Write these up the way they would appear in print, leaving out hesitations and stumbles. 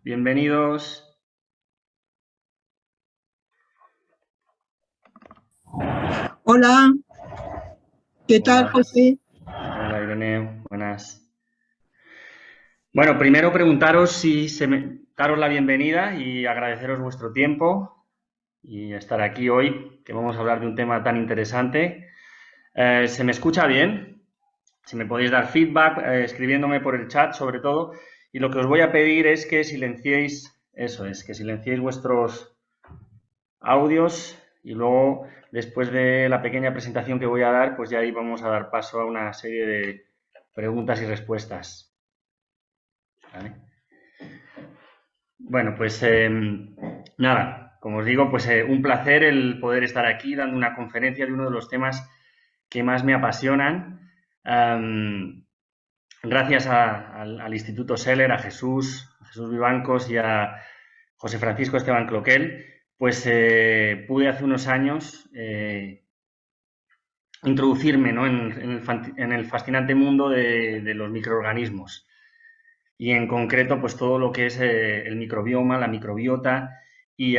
bienvenidos. Hola, ¿qué tal, Hola, José? hola Irene, buenas. Bueno, primero preguntaros si daros la bienvenida y agradeceros vuestro tiempo y estar aquí hoy, que vamos a hablar de un tema tan interesante. ¿Se me escucha bien? Si me podéis dar feedback, escribiéndome por el chat sobre todo. Y lo que os voy a pedir es que silenciéis, eso es, que silenciéis vuestros audios y luego, después de la pequeña presentación que voy a dar, pues ya ahí vamos a dar paso a una serie de preguntas y respuestas. ¿Vale? Bueno, pues nada, como os digo, pues un placer el poder estar aquí dando una conferencia de uno de los temas que más me apasionan. Gracias al Instituto Seller, a Jesús Vivancos y a José Francisco Esteban Cloquel, pues pude hace unos años introducirme, ¿no?, en el fascinante mundo de los microorganismos y en concreto pues todo lo que es el microbioma, la microbiota y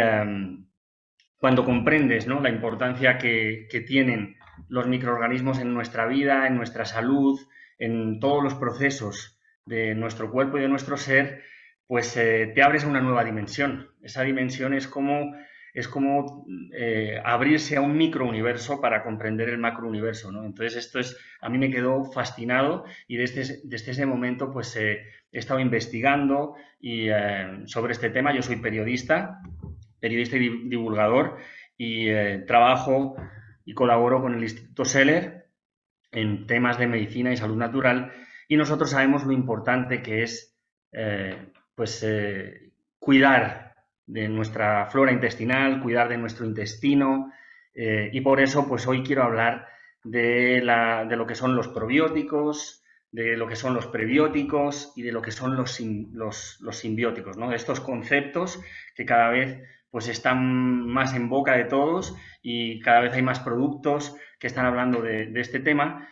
cuando comprendes, ¿no?, la importancia que tienen los microorganismos en nuestra vida, en nuestra salud, en todos los procesos de nuestro cuerpo y de nuestro ser, pues te abres a una nueva dimensión. Esa dimensión es como abrirse a un microuniverso para comprender el macrouniverso, ¿no? Entonces a mí me quedó fascinado y desde ese momento pues he estado investigando sobre este tema. Yo soy periodista y divulgador y trabajo y colaboro con el Instituto Seller en temas de medicina y salud natural y nosotros sabemos lo importante que es cuidar de nuestra flora intestinal, cuidar de nuestro intestino y por eso pues hoy quiero hablar de lo que son los probióticos, de lo que son los prebióticos y de lo que son los simbióticos, ¿no? De estos conceptos que cada vez pues están más en boca de todos y cada vez hay más productos que están hablando de este tema,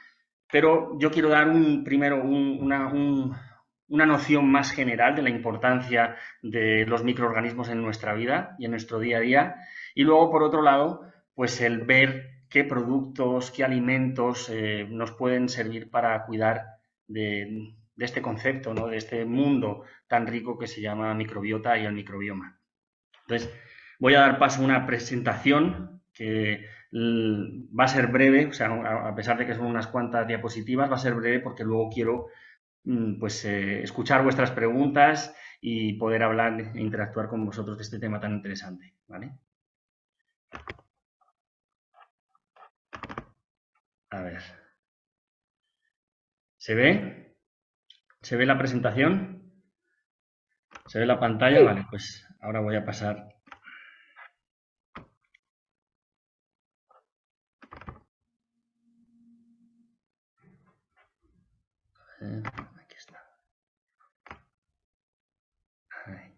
pero yo quiero dar primero una noción más general de la importancia de los microorganismos en nuestra vida y en nuestro día a día, y luego, por otro lado, pues el ver qué productos, qué alimentos nos pueden servir para cuidar de este concepto, ¿no?, de este mundo tan rico que se llama microbiota y el microbioma. Entonces, voy a dar paso a una presentación que va a ser breve, o sea, a pesar de que son unas cuantas diapositivas, va a ser breve porque luego quiero escuchar vuestras preguntas y poder hablar e interactuar con vosotros de este tema tan interesante, ¿vale? A ver. ¿Se ve? ¿Se ve la presentación? ¿Se ve la pantalla? Sí. Vale, pues ahora voy a pasar. Aquí está. Ahí.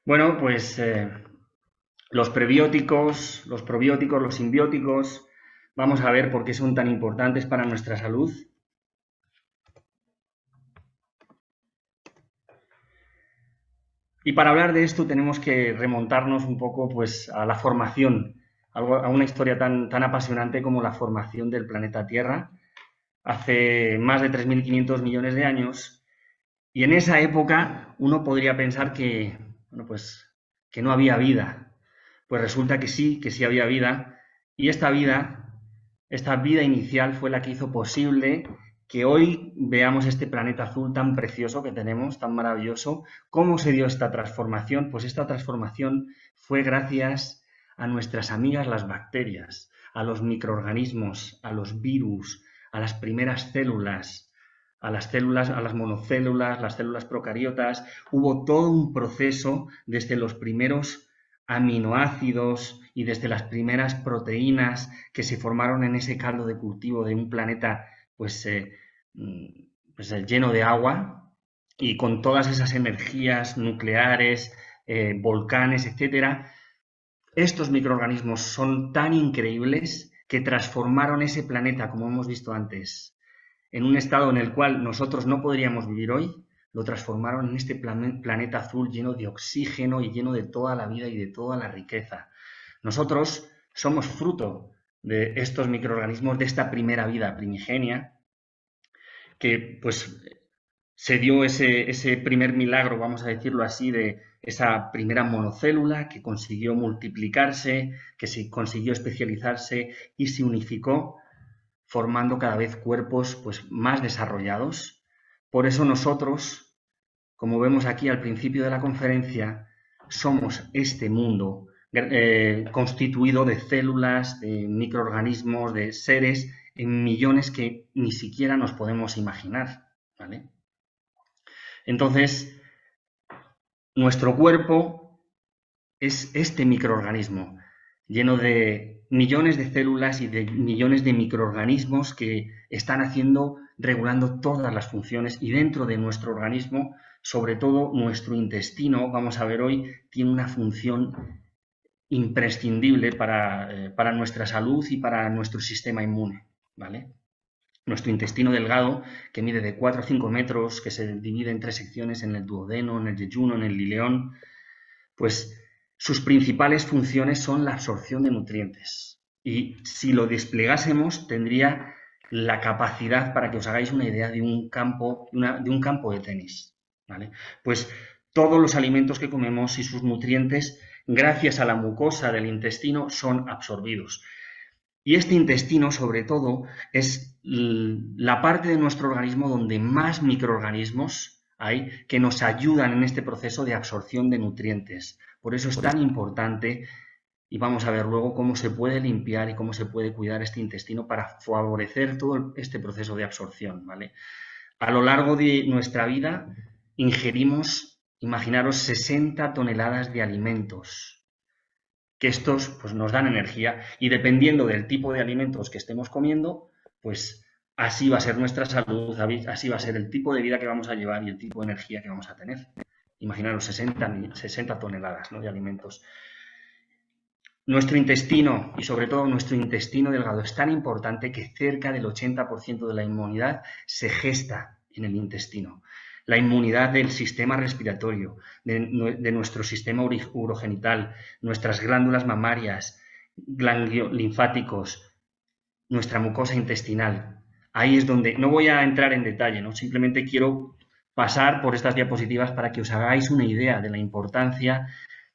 Bueno, pues los prebióticos, los probióticos, los simbióticos, vamos a ver por qué son tan importantes para nuestra salud. Y para hablar de esto tenemos que remontarnos un poco pues, a la formación, a una historia tan apasionante como la formación del planeta Tierra, hace más de 3.500 millones de años. Y en esa época uno podría pensar que, bueno, pues, que no había vida. Pues resulta que sí había vida. Y esta vida inicial fue la que hizo posible que hoy veamos este planeta azul tan precioso que tenemos, tan maravilloso. ¿Cómo se dio esta transformación? Pues esta transformación fue gracias a nuestras amigas las bacterias, a los microorganismos, a los virus, a las primeras células, a las monocélulas, las células procariotas. Hubo todo un proceso desde los primeros aminoácidos y desde las primeras proteínas que se formaron en ese caldo de cultivo de un planeta pues, lleno de agua y con todas esas energías nucleares, volcanes, etcétera, estos microorganismos son tan increíbles que transformaron ese planeta, como hemos visto antes, en un estado en el cual nosotros no podríamos vivir hoy, lo transformaron en este planeta azul lleno de oxígeno y lleno de toda la vida y de toda la riqueza. Nosotros somos fruto de estos microorganismos, de esta primera vida primigenia, que pues se dio ese primer milagro, vamos a decirlo así, de esa primera monocélula que consiguió multiplicarse, que se consiguió especializarse y se unificó, formando cada vez cuerpos pues, más desarrollados. Por eso nosotros, como vemos aquí al principio de la conferencia, somos este mundo constituido de células, de microorganismos, de seres en millones que ni siquiera nos podemos imaginar, ¿vale? Entonces, nuestro cuerpo es este microorganismo lleno de millones de células y de millones de microorganismos que están regulando todas las funciones, y dentro de nuestro organismo, sobre todo nuestro intestino, vamos a ver hoy, tiene una función imprescindible para nuestra salud y para nuestro sistema inmune, ¿vale? Nuestro intestino delgado, que mide de 4 a 5 metros, que se divide en 3 secciones, en el duodeno, en el yeyuno, en el ileón, pues sus principales funciones son la absorción de nutrientes. Y si lo desplegásemos, tendría la capacidad, para que os hagáis una idea, de un campo de tenis, ¿vale? Pues todos los alimentos que comemos y sus nutrientes, gracias a la mucosa del intestino, son absorbidos. Y este intestino, sobre todo, es la parte de nuestro organismo donde más microorganismos hay que nos ayudan en este proceso de absorción de nutrientes. Por eso es tan importante, y vamos a ver luego cómo se puede limpiar y cómo se puede cuidar este intestino para favorecer todo este proceso de absorción, ¿vale? A lo largo de nuestra vida ingerimos, imaginaros, 60 toneladas de alimentos, que estos pues, nos dan energía, y dependiendo del tipo de alimentos que estemos comiendo, pues así va a ser nuestra salud, así va a ser el tipo de vida que vamos a llevar y el tipo de energía que vamos a tener. Imaginaros 60 toneladas, ¿no?, de alimentos. Nuestro intestino, y sobre todo nuestro intestino delgado, es tan importante que cerca del 80% de la inmunidad se gesta en el intestino. La inmunidad del sistema respiratorio, de nuestro sistema urogenital, nuestras glándulas mamarias, ganglios linfáticos, nuestra mucosa intestinal. Ahí es donde, no voy a entrar en detalle, ¿no? Simplemente quiero pasar por estas diapositivas para que os hagáis una idea de la importancia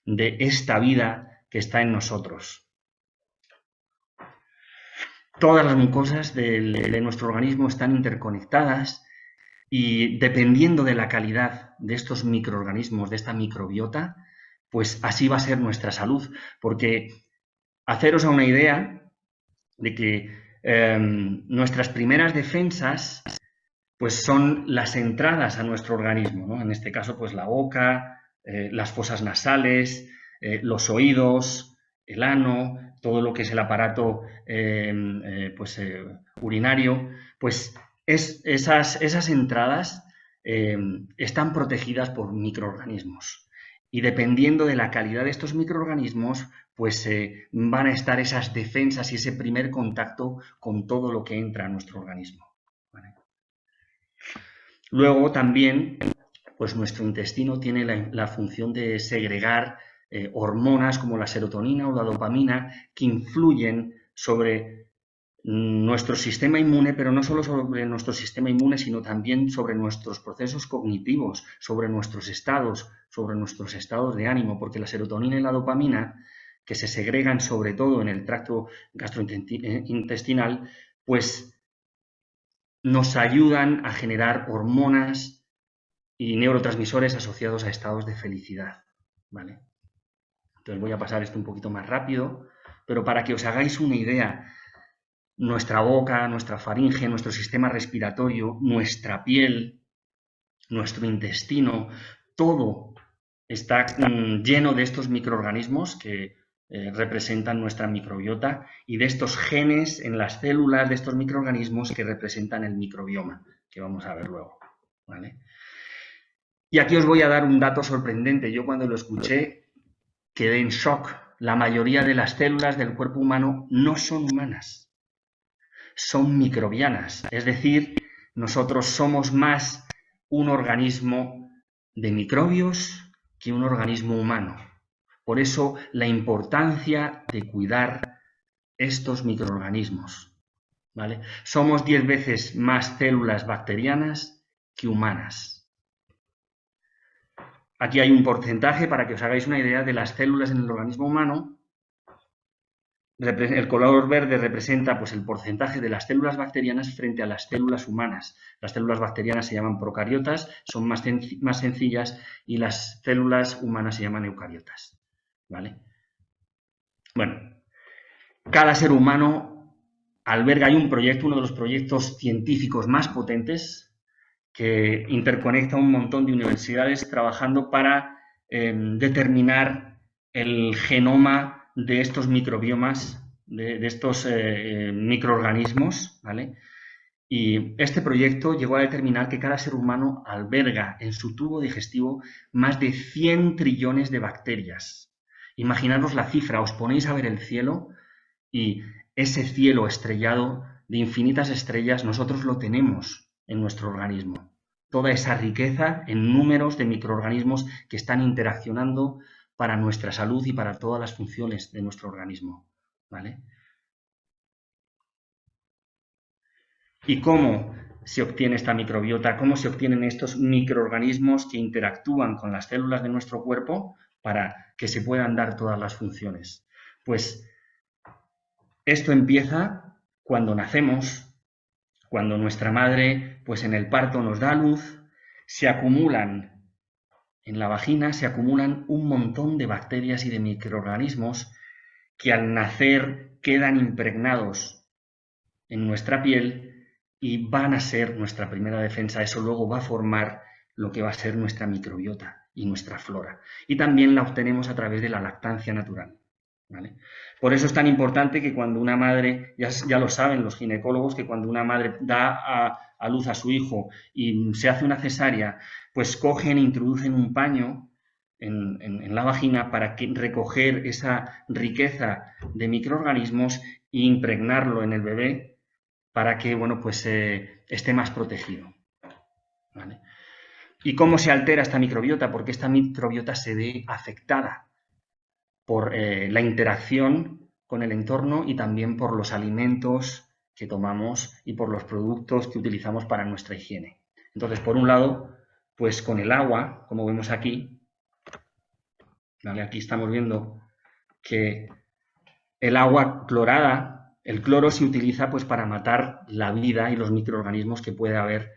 de esta vida que está en nosotros. Todas las mucosas de nuestro organismo están interconectadas, y dependiendo de la calidad de estos microorganismos, de esta microbiota, pues así va a ser nuestra salud. Porque haceros una idea de que nuestras primeras defensas pues son las entradas a nuestro organismo, ¿no? En este caso, pues la boca, las fosas nasales, los oídos, el ano, todo lo que es el aparato urinario, pues esas entradas están protegidas por microorganismos. Y dependiendo de la calidad de estos microorganismos, pues van a estar esas defensas y ese primer contacto con todo lo que entra a nuestro organismo, ¿vale? Luego también, pues nuestro intestino tiene la función de segregar hormonas como la serotonina o la dopamina, que influyen sobre nuestro sistema inmune, pero no solo sobre nuestro sistema inmune, sino también sobre nuestros procesos cognitivos, sobre nuestros estados de ánimo, porque la serotonina y la dopamina, que se segregan sobre todo en el tracto gastrointestinal, pues nos ayudan a generar hormonas y neurotransmisores asociados a estados de felicidad, ¿vale? Entonces voy a pasar esto un poquito más rápido, pero para que os hagáis una idea, nuestra boca, nuestra faringe, nuestro sistema respiratorio, nuestra piel, nuestro intestino, todo está lleno de estos microorganismos que representan nuestra microbiota, y de estos genes en las células de estos microorganismos que representan el microbioma, que vamos a ver luego, ¿vale? Y aquí os voy a dar un dato sorprendente. Yo cuando lo escuché quedé en shock. la mayoría de las células del cuerpo humano no son humanas, son microbianas, es decir, nosotros somos más un organismo de microbios que un organismo humano. Por eso la importancia de cuidar estos microorganismos, ¿vale? Somos 10 veces más células bacterianas que humanas. Aquí hay un porcentaje para que os hagáis una idea de las células en el organismo humano. El color verde representa pues, el porcentaje de las células bacterianas frente a las células humanas. Las células bacterianas se llaman procariotas, son más sencillas, y las células humanas se llaman eucariotas, ¿vale? Bueno, cada ser humano alberga, hay un proyecto, uno de los proyectos científicos más potentes, que interconecta un montón de universidades trabajando para determinar el genoma de estos microbiomas, de estos microorganismos, ¿vale? Y este proyecto llegó a determinar que cada ser humano alberga en su tubo digestivo más de 100 trillones de bacterias. Imaginaros la cifra, os ponéis a ver el cielo y ese cielo estrellado de infinitas estrellas nosotros lo tenemos en nuestro organismo. Toda esa riqueza en números de microorganismos que están interaccionando para nuestra salud y para todas las funciones de nuestro organismo, ¿vale? ¿Y cómo se obtiene esta microbiota? ¿Cómo se obtienen estos microorganismos que interactúan con las células de nuestro cuerpo para que se puedan dar todas las funciones? Pues esto empieza cuando nacemos, cuando nuestra madre, pues en el parto nos da a luz, se acumulan en la vagina, se acumulan un montón de bacterias y de microorganismos que al nacer quedan impregnados en nuestra piel y van a ser nuestra primera defensa. Eso luego va a formar lo que va a ser nuestra microbiota y nuestra flora. Y también la obtenemos a través de la lactancia natural, ¿vale? Por eso es tan importante que cuando una madre, ya lo saben los ginecólogos, que cuando una madre da a luz a su hijo y se hace una cesárea, pues cogen e introducen un paño en la vagina para recoger esa riqueza de microorganismos e impregnarlo en el bebé para que, bueno, pues esté más protegido, ¿vale? ¿Y cómo se altera esta microbiota? Porque esta microbiota se ve afectada por la interacción con el entorno y también por los alimentos que tomamos y por los productos que utilizamos para nuestra higiene. Entonces, por un lado, pues con el agua, como vemos aquí, ¿vale? Aquí estamos viendo que el agua clorada, el cloro se utiliza pues para matar la vida y los microorganismos que puede haber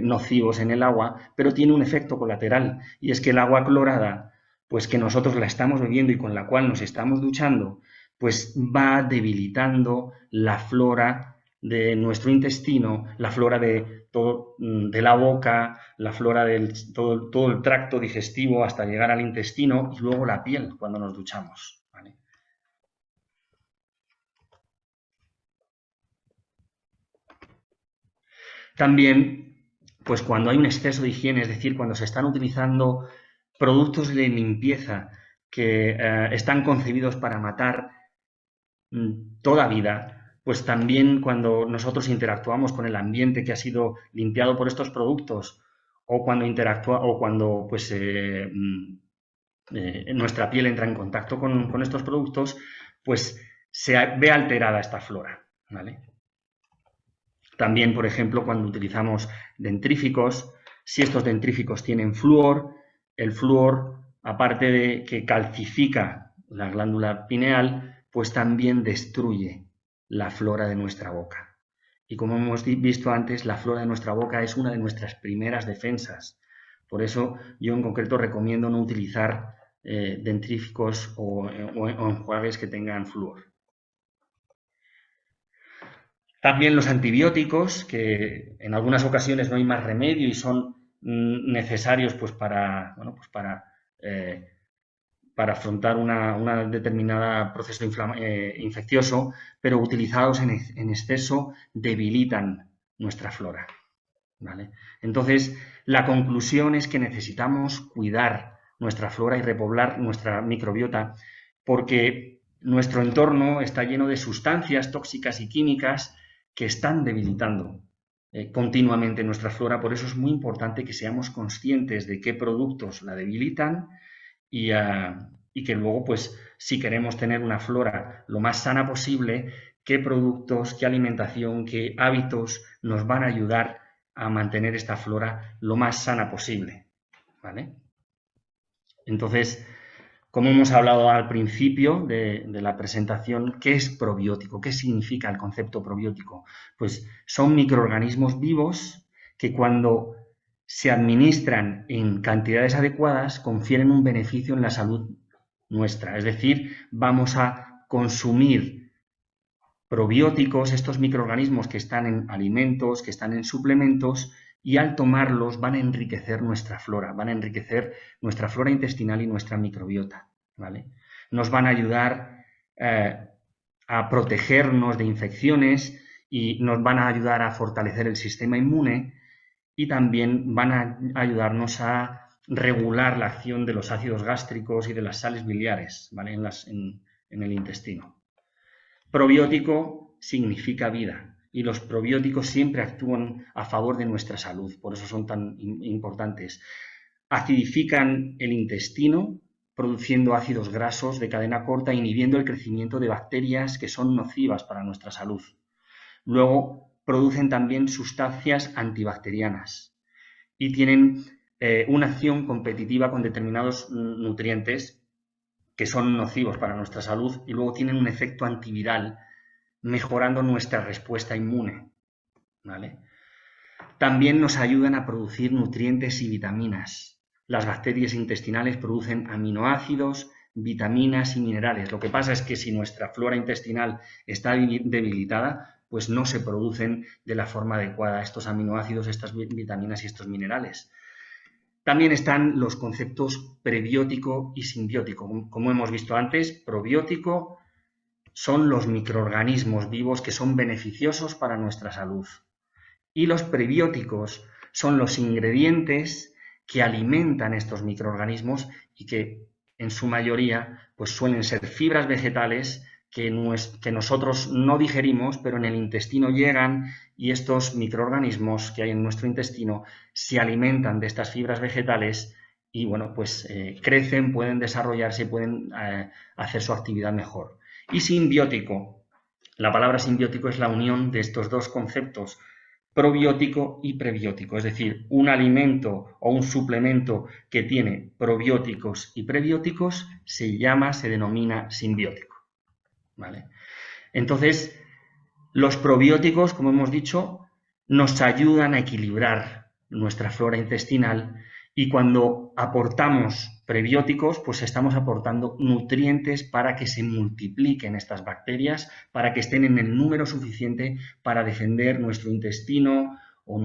nocivos en el agua, pero tiene un efecto colateral, y es que el agua clorada, pues que nosotros la estamos bebiendo y con la cual nos estamos duchando, pues va debilitando la flora de nuestro intestino, la flora de la boca, la flora de todo el tracto digestivo hasta llegar al intestino y luego la piel cuando nos duchamos, ¿vale? También, pues cuando hay un exceso de higiene, es decir, cuando se están utilizando productos de limpieza que están concebidos para matar toda vida, pues también cuando nosotros interactuamos con el ambiente que ha sido limpiado por estos productos, o cuando pues, nuestra piel entra en contacto con estos productos, pues se ve alterada esta flora, ¿vale? También, por ejemplo, cuando utilizamos dentríficos, si estos dentríficos tienen flúor, el flúor, aparte de que calcifica la glándula pineal, pues también destruye la flora de nuestra boca. Y como hemos visto antes, la flora de nuestra boca es una de nuestras primeras defensas. Por eso yo en concreto recomiendo no utilizar dentríficos o enjuagues que tengan flúor. También los antibióticos, que en algunas ocasiones no hay más remedio y son necesarios pues, para afrontar una determinada proceso infeccioso, pero utilizados en exceso debilitan nuestra flora, ¿vale? Entonces, la conclusión es que necesitamos cuidar nuestra flora y repoblar nuestra microbiota porque nuestro entorno está lleno de sustancias tóxicas y químicas que están debilitando continuamente nuestra flora. Por eso es muy importante que seamos conscientes de qué productos la debilitan y que luego, pues, si queremos tener una flora lo más sana posible, qué productos, qué alimentación, qué hábitos nos van a ayudar a mantener esta flora lo más sana posible, ¿vale? Entonces, como hemos hablado al principio de la presentación, ¿qué es probiótico? ¿Qué significa el concepto probiótico? Pues son microorganismos vivos que cuando se administran en cantidades adecuadas confieren un beneficio en la salud nuestra. Es decir, vamos a consumir probióticos, estos microorganismos que están en alimentos, que están en suplementos, y al tomarlos van a enriquecer nuestra flora, van a enriquecer nuestra flora intestinal y nuestra microbiota, ¿vale? Nos van a ayudar a protegernos de infecciones y nos van a ayudar a fortalecer el sistema inmune y también van a ayudarnos a regular la acción de los ácidos gástricos y de las sales biliares, ¿vale? en el intestino. Probiótico significa vida y los probióticos siempre actúan a favor de nuestra salud, por eso son tan importantes. Acidifican el intestino, produciendo ácidos grasos de cadena corta, inhibiendo el crecimiento de bacterias que son nocivas para nuestra salud. Luego, producen también sustancias antibacterianas y tienen una acción competitiva con determinados nutrientes que son nocivos para nuestra salud y luego tienen un efecto antiviral, mejorando nuestra respuesta inmune, ¿vale? También nos ayudan a producir nutrientes y vitaminas. Las bacterias intestinales producen aminoácidos, vitaminas y minerales. Lo que pasa es que si nuestra flora intestinal está debilitada, pues no se producen de la forma adecuada estos aminoácidos, estas vitaminas y estos minerales. También están los conceptos prebiótico y simbiótico. Como hemos visto antes, probiótico son los microorganismos vivos que son beneficiosos para nuestra salud. Y los prebióticos son los ingredientes que alimentan estos microorganismos y que en su mayoría pues suelen ser fibras vegetales que nosotros no digerimos, pero en el intestino llegan y estos microorganismos que hay en nuestro intestino se alimentan de estas fibras vegetales y bueno, pues crecen, pueden desarrollarse y pueden hacer su actividad mejor. Y simbiótico, la palabra simbiótico es la unión de estos dos conceptos, probiótico y prebiótico, es decir, un alimento o un suplemento que tiene probióticos y prebióticos se denomina simbiótico, ¿vale? Entonces, los probióticos, como hemos dicho, nos ayudan a equilibrar nuestra flora intestinal y cuando aportamos prebióticos, pues estamos aportando nutrientes para que se multipliquen estas bacterias, para que estén en el número suficiente para defender nuestro intestino o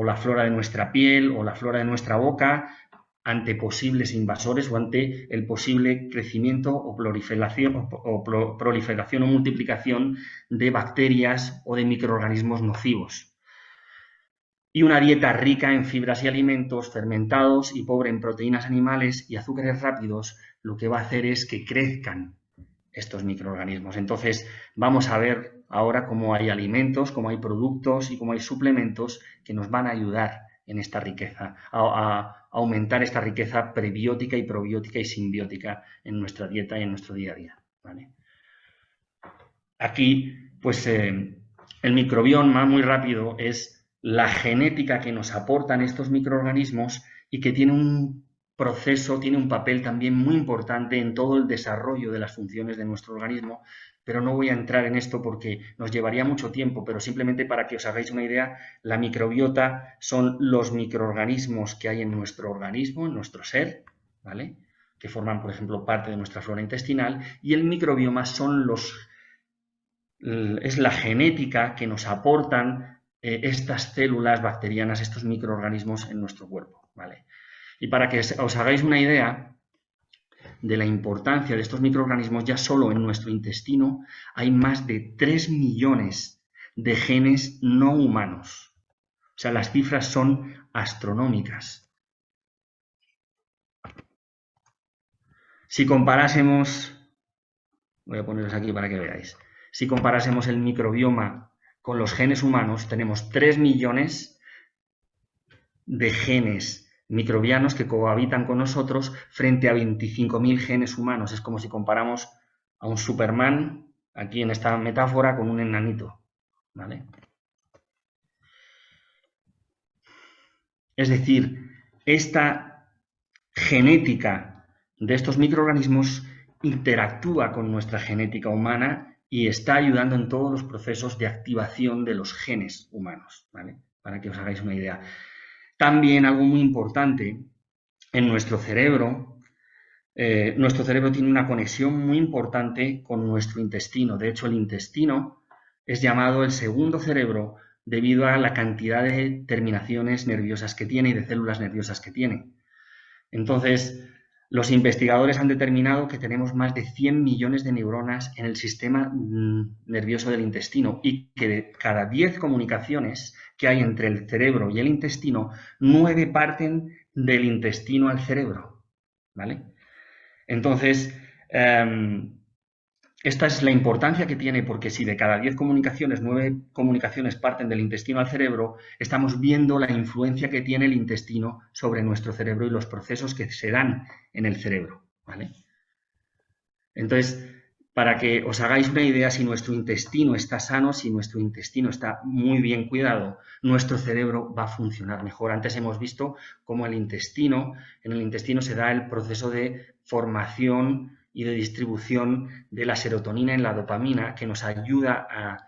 la flora de nuestra piel o la flora de nuestra boca ante posibles invasores o ante el posible crecimiento o proliferación o multiplicación de bacterias o de microorganismos nocivos. Y una dieta rica en fibras y alimentos fermentados y pobre en proteínas animales y azúcares rápidos, lo que va a hacer es que crezcan estos microorganismos. Entonces, vamos a ver ahora cómo hay alimentos, cómo hay productos y cómo hay suplementos que nos van a ayudar en esta riqueza, a aumentar esta riqueza prebiótica y probiótica y simbiótica en nuestra dieta y en nuestro día a día, ¿vale? Aquí, pues, el microbioma, muy rápido, es la genética que nos aportan estos microorganismos y que tiene un proceso, tiene un papel también muy importante en todo el desarrollo de las funciones de nuestro organismo, pero no voy a entrar en esto porque nos llevaría mucho tiempo, pero simplemente para que os hagáis una idea, la microbiota son los microorganismos que hay en nuestro organismo, en nuestro ser, ¿vale? Que forman, por ejemplo, parte de nuestra flora intestinal, y el microbioma es la genética que nos aportan estas células bacterianas, estos microorganismos en nuestro cuerpo, ¿vale? Y para que os hagáis una idea de la importancia de estos microorganismos, ya solo en nuestro intestino hay más de 3 millones de genes no humanos. O sea, las cifras son astronómicas. Si comparásemos, voy a poneros aquí para que veáis, si comparásemos el microbioma con los genes humanos, tenemos 3 millones de genes microbianos que cohabitan con nosotros frente a 25.000 genes humanos. Es como si comparamos a un Superman, aquí en esta metáfora, con un enanito, ¿vale? Es decir, esta genética de estos microorganismos interactúa con nuestra genética humana y está ayudando en todos los procesos de activación de los genes humanos, ¿vale? Para que os hagáis una idea. También algo muy importante, en nuestro cerebro tiene una conexión muy importante con nuestro intestino. De hecho, el intestino es llamado el segundo cerebro debido a la cantidad de terminaciones nerviosas que tiene y de células nerviosas que tiene. Entonces, los investigadores han determinado que tenemos más de 100 millones de neuronas en el sistema nervioso del intestino y que de cada 10 comunicaciones que hay entre el cerebro y el intestino, 9 parten del intestino al cerebro, ¿vale? Entonces, esta es la importancia que tiene, porque si de cada 10 comunicaciones, 9 comunicaciones parten del intestino al cerebro, estamos viendo la influencia que tiene el intestino sobre nuestro cerebro y los procesos que se dan en el cerebro, ¿vale? Entonces, para que os hagáis una idea, si nuestro intestino está sano, si nuestro intestino está muy bien cuidado, nuestro cerebro va a funcionar mejor. Antes hemos visto cómo en el intestino se da el proceso de formación y de distribución de la serotonina y la dopamina, que nos ayuda a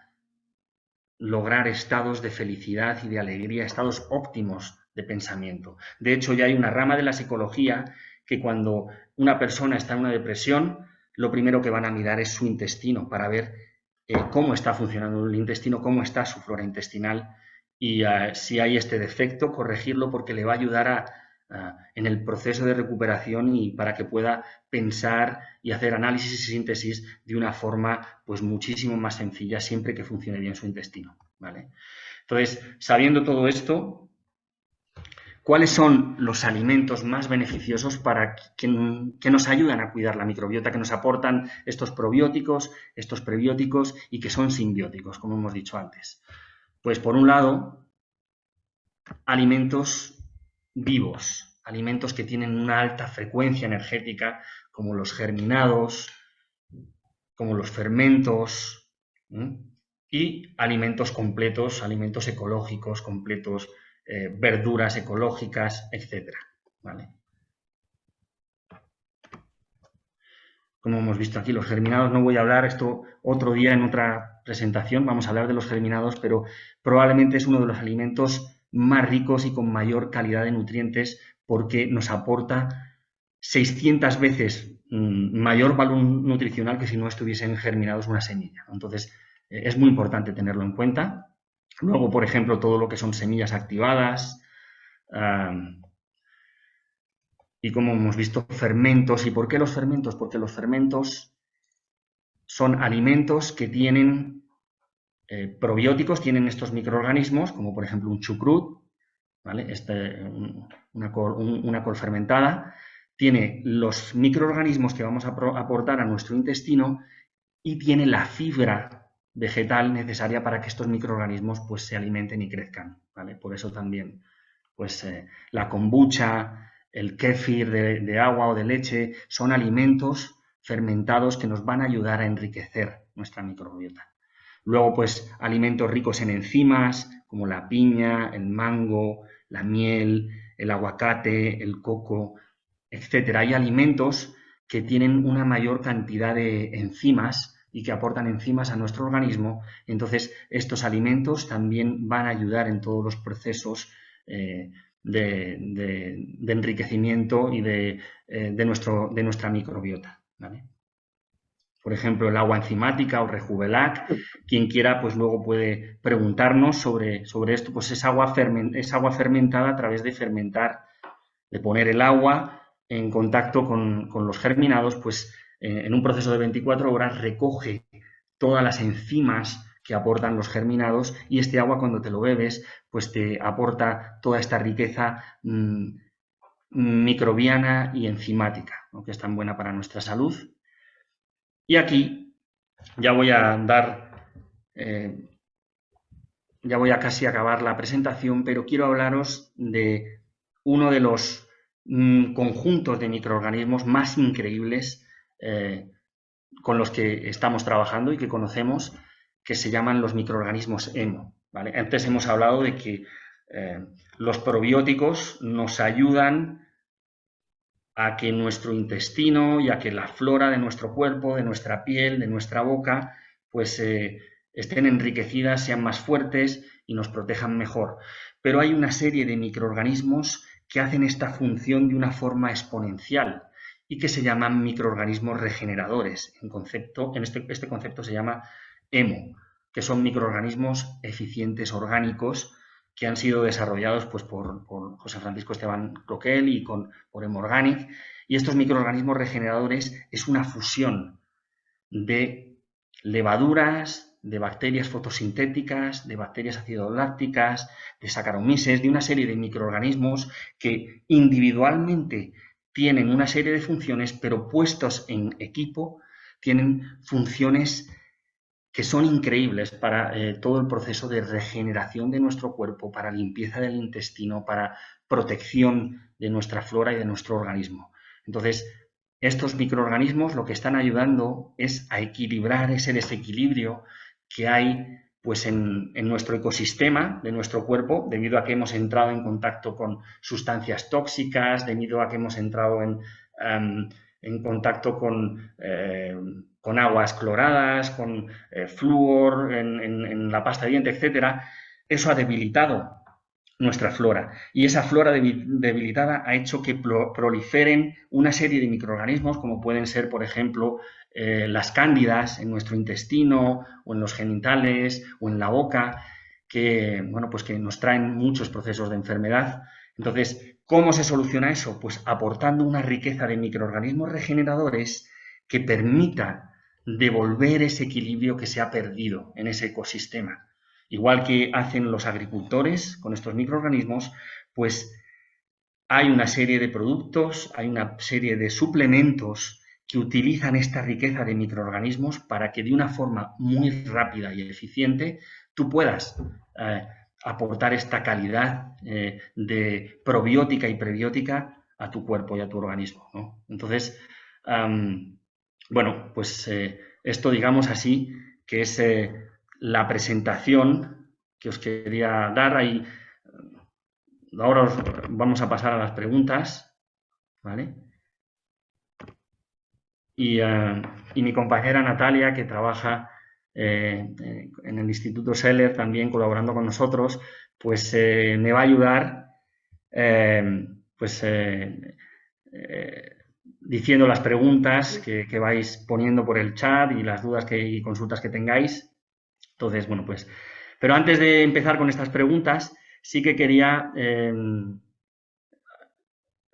lograr estados de felicidad y de alegría, estados óptimos de pensamiento. De hecho, ya hay una rama de la psicología que cuando una persona está en una depresión, lo primero que van a mirar es su intestino para ver cómo está funcionando el intestino, cómo está su flora intestinal y si hay este defecto, corregirlo porque le va a ayudar en el proceso de recuperación y para que pueda pensar y hacer análisis y síntesis de una forma pues muchísimo más sencilla siempre que funcione bien su intestino, ¿vale? Entonces, sabiendo todo esto, ¿cuáles son los alimentos más beneficiosos para que nos ayudan a cuidar la microbiota, que nos aportan estos probióticos, estos prebióticos y que son simbióticos, como hemos dicho antes? Pues por un lado, alimentos vivos, alimentos que tienen una alta frecuencia energética, como los germinados, como los fermentos, y alimentos completos, alimentos ecológicos completos, verduras ecológicas, etc. ¿Vale? Como hemos visto aquí, los germinados, no voy a hablar, esto otro día en otra presentación, vamos a hablar de los germinados, pero probablemente es uno de los alimentos más ricos y con mayor calidad de nutrientes porque nos aporta 600 veces mayor valor nutricional que si no estuviesen germinados una semilla. Entonces, es muy importante tenerlo en cuenta. Luego, por ejemplo, todo lo que son semillas activadas y como hemos visto, fermentos. ¿Y por qué los fermentos? Porque los fermentos son alimentos que tienen probióticos, tienen estos microorganismos, como por ejemplo un chucrut, ¿vale? Una col fermentada, tiene los microorganismos que vamos a aportar a nuestro intestino y tiene la fibra vegetal necesaria para que estos microorganismos pues, se alimenten y crezcan, ¿vale? Por eso también pues, la kombucha, el kéfir de agua o de leche son alimentos fermentados que nos van a ayudar a enriquecer nuestra microbiota. Luego, pues, alimentos ricos en enzimas, como la piña, el mango, la miel, el aguacate, el coco, etc. Hay alimentos que tienen una mayor cantidad de enzimas y que aportan enzimas a nuestro organismo. Entonces, estos alimentos también van a ayudar en todos los procesos de enriquecimiento y de nuestra microbiota, ¿vale? Por ejemplo, el agua enzimática o Rejuvelac, quien quiera, pues luego puede preguntarnos sobre esto, pues es agua fermentada a través de fermentar, de poner el agua en contacto con los germinados, pues en un proceso de 24 horas recoge todas las enzimas que aportan los germinados y este agua cuando te lo bebes, pues te aporta toda esta riqueza microbiana y enzimática, ¿no?, que es tan buena para nuestra salud. Y aquí ya voy a ya voy a casi acabar la presentación, pero quiero hablaros de uno de los conjuntos de microorganismos más increíbles con los que estamos trabajando y que conocemos, que se llaman los microorganismos hemo, ¿vale? Antes hemos hablado de que los probióticos nos ayudan a que nuestro intestino y a que la flora de nuestro cuerpo, de nuestra piel, de nuestra boca, pues estén enriquecidas, sean más fuertes y nos protejan mejor. Pero hay una serie de microorganismos que hacen esta función de una forma exponencial y que se llaman microorganismos regeneradores. Este concepto se llama hemo, que son microorganismos eficientes orgánicos que han sido desarrollados pues, por José Francisco Esteban Cloquel y por Hemorganic. Y estos microorganismos regeneradores es una fusión de levaduras, de bacterias fotosintéticas, de bacterias acidolácticas, de Saccharomyces, de una serie de microorganismos que individualmente tienen una serie de funciones, pero puestos en equipo tienen funciones que son increíbles para todo el proceso de regeneración de nuestro cuerpo, para limpieza del intestino, para protección de nuestra flora y de nuestro organismo. Entonces, estos microorganismos lo que están ayudando es a equilibrar ese desequilibrio que hay pues, en nuestro ecosistema de nuestro cuerpo, debido a que hemos entrado en contacto con sustancias tóxicas, debido a que hemos entrado en contacto con aguas cloradas, con flúor en la pasta de dientes, etcétera. Eso ha debilitado nuestra flora, y esa flora debilitada ha hecho que proliferen una serie de microorganismos, como pueden ser, por ejemplo, las cándidas en nuestro intestino o en los genitales o en la boca, que, bueno, pues que nos traen muchos procesos de enfermedad. Entonces, ¿cómo se soluciona eso? Pues aportando una riqueza de microorganismos regeneradores que permita devolver ese equilibrio que se ha perdido en ese ecosistema. Igual que hacen los agricultores con estos microorganismos, pues hay una serie de productos, hay una serie de suplementos que utilizan esta riqueza de microorganismos para que de una forma muy rápida y eficiente tú puedas aportar esta calidad de probiótica y prebiótica a tu cuerpo y a tu organismo, ¿no? Entonces, bueno, pues esto, digamos así, que es la presentación que os quería dar. Ahí, ahora vamos a pasar a las preguntas, ¿vale? Y mi compañera Natalia, que trabaja en el Instituto Seller, también colaborando con nosotros, pues me va a ayudar diciendo las preguntas que vais poniendo por el chat y las dudas y consultas que tengáis. Entonces, bueno, pues... Pero antes de empezar con estas preguntas, sí que quería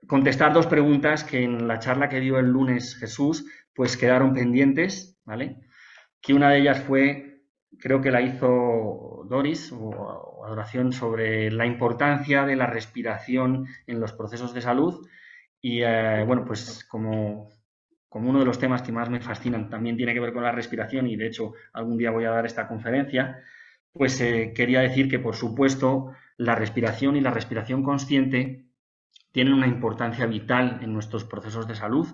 contestar dos preguntas que en la charla que dio el lunes Jesús, pues quedaron pendientes, ¿vale? Que una de ellas fue, creo que la hizo Doris, o Adoración, sobre la importancia de la respiración en los procesos de salud. Y bueno, pues como uno de los temas que más me fascinan también tiene que ver con la respiración, y de hecho algún día voy a dar esta conferencia, pues quería decir que, por supuesto, la respiración y la respiración consciente tienen una importancia vital en nuestros procesos de salud.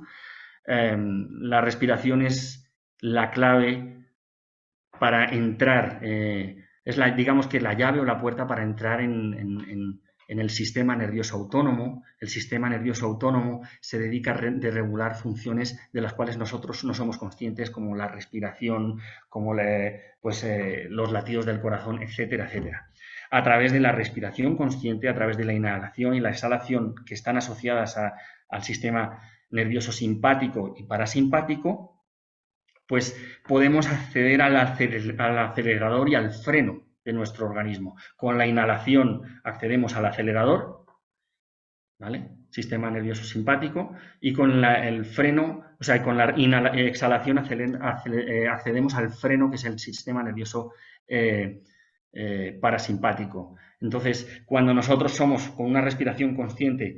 La respiración es la clave para entrar, digamos que la llave o la puerta para entrar en el sistema nervioso autónomo. El sistema nervioso autónomo se dedica a regular funciones de las cuales nosotros no somos conscientes, como la respiración, como los latidos del corazón, etcétera, etcétera. A través de la respiración consciente, a través de la inhalación y la exhalación, que están asociadas al sistema nervioso simpático y parasimpático, pues podemos acceder al acelerador y al freno de nuestro organismo. Con la inhalación accedemos al acelerador, ¿vale? Sistema nervioso simpático, y con el freno, o sea, con la exhalación accedemos al freno, que es el sistema nervioso parasimpático. Entonces, cuando nosotros somos con una respiración consciente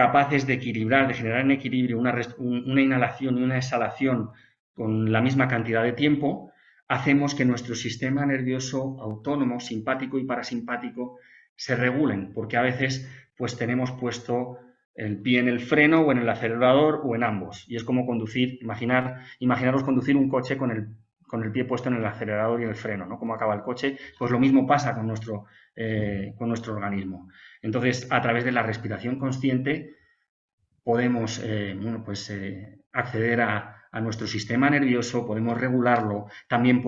capaces de equilibrar, de generar en equilibrio una inhalación y una exhalación con la misma cantidad de tiempo, hacemos que nuestro sistema nervioso autónomo, simpático y parasimpático, se regulen, porque a veces pues tenemos puesto el pie en el freno o en el acelerador o en ambos. Y es como conducir, imaginaros conducir un coche con el pie puesto en el acelerador y el freno, ¿no? Cómo acaba el coche, pues lo mismo pasa con nuestro organismo. Entonces, a través de la respiración consciente podemos acceder a nuestro sistema nervioso, podemos regularlo, también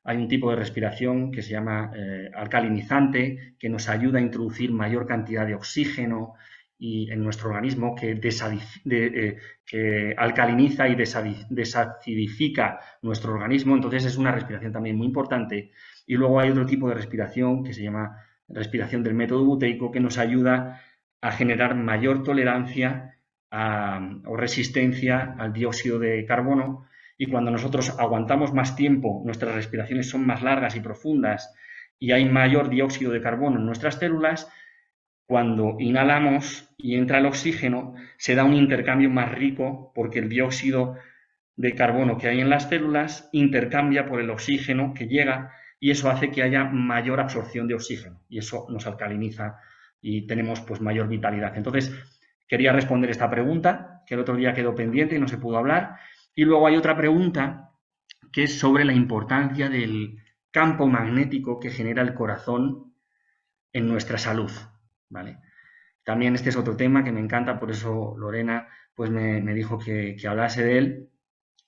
hay un tipo de respiración que se llama alcalinizante, que nos ayuda a introducir mayor cantidad de oxígeno en nuestro organismo, que alcaliniza y desacidifica nuestro organismo. Entonces es una respiración también muy importante. Y luego hay otro tipo de respiración que se llama respiración del método buteico, que nos ayuda a generar mayor tolerancia o resistencia al dióxido de carbono, y cuando nosotros aguantamos más tiempo, nuestras respiraciones son más largas y profundas y hay mayor dióxido de carbono en nuestras células, cuando inhalamos y entra el oxígeno, se da un intercambio más rico porque el dióxido de carbono que hay en las células intercambia por el oxígeno que llega, y eso hace que haya mayor absorción de oxígeno y eso nos alcaliniza y tenemos pues mayor vitalidad. Entonces, quería responder esta pregunta, que el otro día quedó pendiente y no se pudo hablar. Y luego hay otra pregunta que es sobre la importancia del campo magnético que genera el corazón en nuestra salud, ¿vale? También este es otro tema que me encanta, por eso Lorena pues me dijo que hablase de él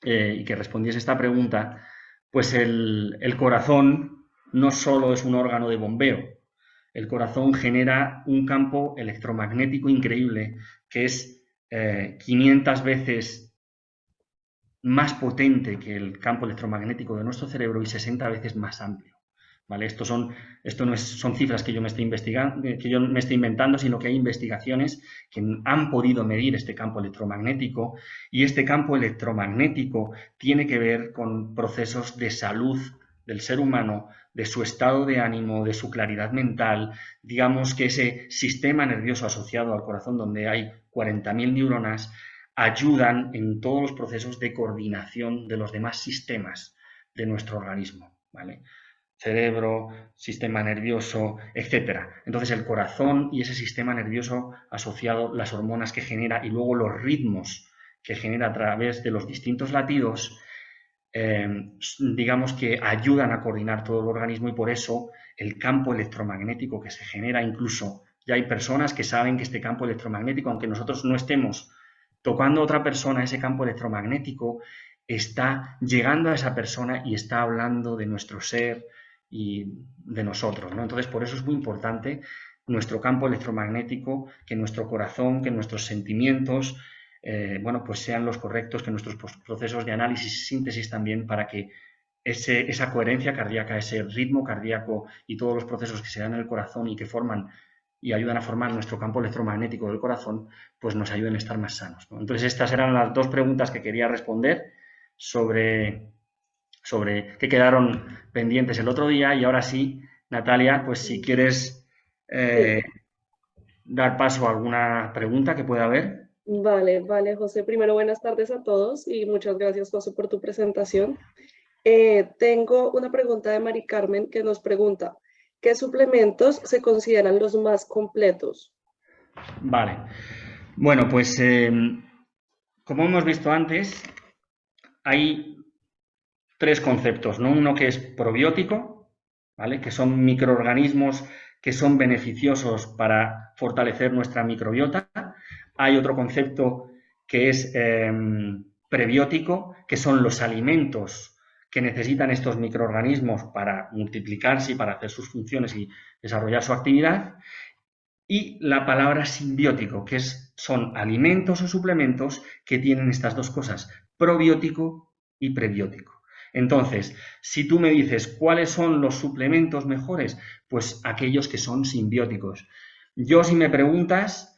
y que respondiese esta pregunta. Pues el corazón no solo es un órgano de bombeo, el corazón genera un campo electromagnético increíble que es 500 veces más potente que el campo electromagnético de nuestro cerebro y 60 veces más amplio. ¿Vale? Esto no son cifras que yo me estoy inventando, sino que hay investigaciones que han podido medir este campo electromagnético, y este campo electromagnético tiene que ver con procesos de salud del ser humano, de su estado de ánimo, de su claridad mental. Digamos que ese sistema nervioso asociado al corazón, donde hay 40.000 neuronas, ayudan en todos los procesos de coordinación de los demás sistemas de nuestro organismo, ¿vale? Cerebro, sistema nervioso, etcétera. Entonces el corazón y ese sistema nervioso asociado, las hormonas que genera y luego los ritmos que genera a través de los distintos latidos, digamos que ayudan a coordinar todo el organismo, y por eso el campo electromagnético que se genera, incluso ya hay personas que saben que este campo electromagnético, aunque nosotros no estemos tocando a otra persona, ese campo electromagnético está llegando a esa persona y está hablando de nuestro ser y de nosotros, ¿no? Entonces, por eso es muy importante nuestro campo electromagnético, que nuestro corazón, que nuestros sentimientos, pues sean los correctos, que nuestros procesos de análisis y síntesis también, para que esa coherencia cardíaca, ese ritmo cardíaco y todos los procesos que se dan en el corazón y que forman y ayudan a formar nuestro campo electromagnético del corazón, pues nos ayuden a estar más sanos, ¿no? Entonces, estas eran las dos preguntas que quería responder sobre que quedaron pendientes el otro día. Y ahora sí, Natalia, pues si quieres dar paso a alguna pregunta que pueda haber. Vale, vale, José. Primero, buenas tardes a todos y muchas gracias, José, por tu presentación. Tengo una pregunta de Mari Carmen, que nos pregunta, ¿qué suplementos se consideran los más completos? Vale. Bueno, pues como hemos visto antes, hay tres conceptos, ¿no? Uno que es probiótico, ¿vale? Que son microorganismos que son beneficiosos para fortalecer nuestra microbiota. Hay otro concepto que es prebiótico, que son los alimentos que necesitan estos microorganismos para multiplicarse y para hacer sus funciones y desarrollar su actividad. Y la palabra simbiótico, que son alimentos o suplementos que tienen estas dos cosas, probiótico y prebiótico. Entonces, si tú me dices cuáles son los suplementos mejores, pues aquellos que son simbióticos. Yo, si me preguntas,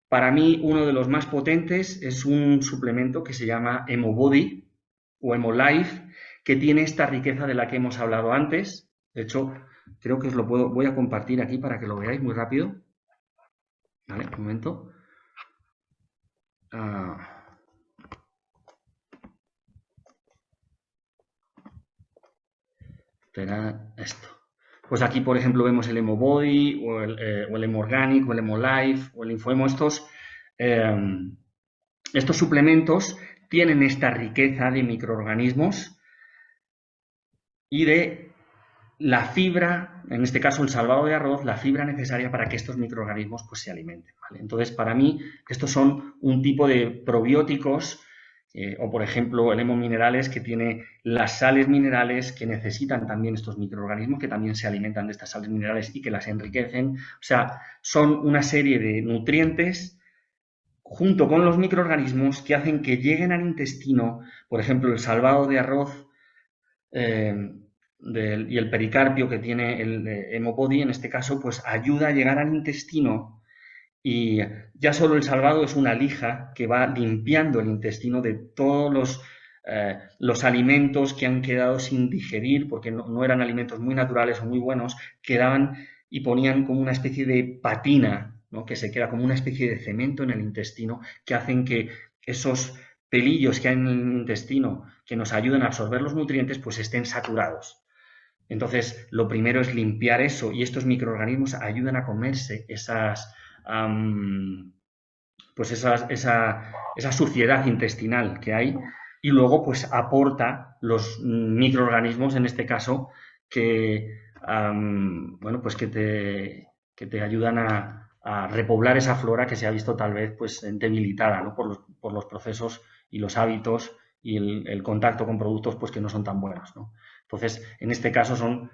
para mí uno de los más potentes es un suplemento que se llama Hemobody o Hemolife, que tiene esta riqueza de la que hemos hablado antes. De hecho, creo que voy a compartir aquí para que lo veáis muy rápido. Vale, un momento. Espera, esto. Pues aquí, por ejemplo, vemos el Emobody o el Emorganic o el Emolife o el Infoemo. Estos suplementos tienen esta riqueza de microorganismos y de la fibra, en este caso el salvado de arroz, la fibra necesaria para que estos microorganismos pues, se alimenten, ¿vale? Entonces, para mí, estos son un tipo de probióticos o, por ejemplo, el Hemominerales, que tiene las sales minerales que necesitan también estos microorganismos, que también se alimentan de estas sales minerales y que las enriquecen. O sea, son una serie de nutrientes junto con los microorganismos que hacen que lleguen al intestino, por ejemplo, el salvado de arroz y el pericarpio que tiene el Hemobody, en este caso, pues ayuda a llegar al intestino y ya solo el salvado es una lija que va limpiando el intestino de todos los alimentos que han quedado sin digerir, porque no eran alimentos muy naturales o muy buenos, quedaban y ponían como una especie de patina, ¿no? Que se queda como una especie de cemento en el intestino, que hacen que esos pelillos que hay en el intestino, que nos ayudan a absorber los nutrientes, pues estén saturados. Entonces, lo primero es limpiar eso y estos microorganismos ayudan a comerse esa suciedad intestinal que hay y luego pues aporta los microorganismos, en este caso, que, bueno, pues que te ayudan a repoblar esa flora que se ha visto tal vez pues debilitada, ¿no? por los procesos y los hábitos y el contacto con productos pues que no son tan buenos, ¿no? Entonces, en este caso son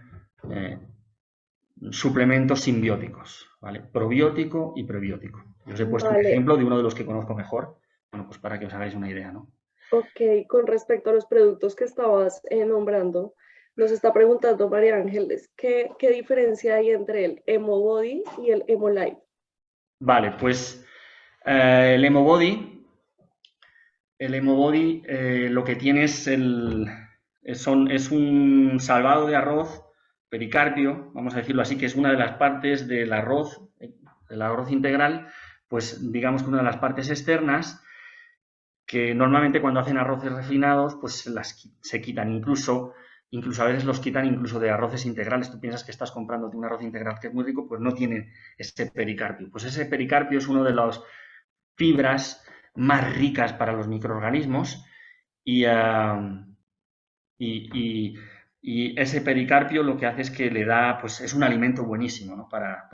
suplementos simbióticos, ¿vale? Probiótico y prebiótico. Yo os he puesto un Vale, ejemplo de uno de los que conozco mejor, bueno, pues para que os hagáis una idea, ¿no? ok. Con respecto a los productos que estabas nombrando, nos está preguntando María Ángeles, ¿qué diferencia hay entre el Emobody y el Emolife? Vale, pues el Hemobody lo que tiene es un salvado de arroz, pericarpio, vamos a decirlo así, que es una de las partes del arroz integral, pues digamos que una de las partes externas que normalmente cuando hacen arroces refinados, pues se quitan, incluso a veces los quitan incluso de arroces integrales. Tú piensas que estás comprando un arroz integral que es muy rico, pues no tiene ese pericarpio. Pues ese pericarpio es una de las fibras más ricas para los microorganismos y, y ese pericarpio lo que hace es que le da, pues es un alimento buenísimo, ¿no? Para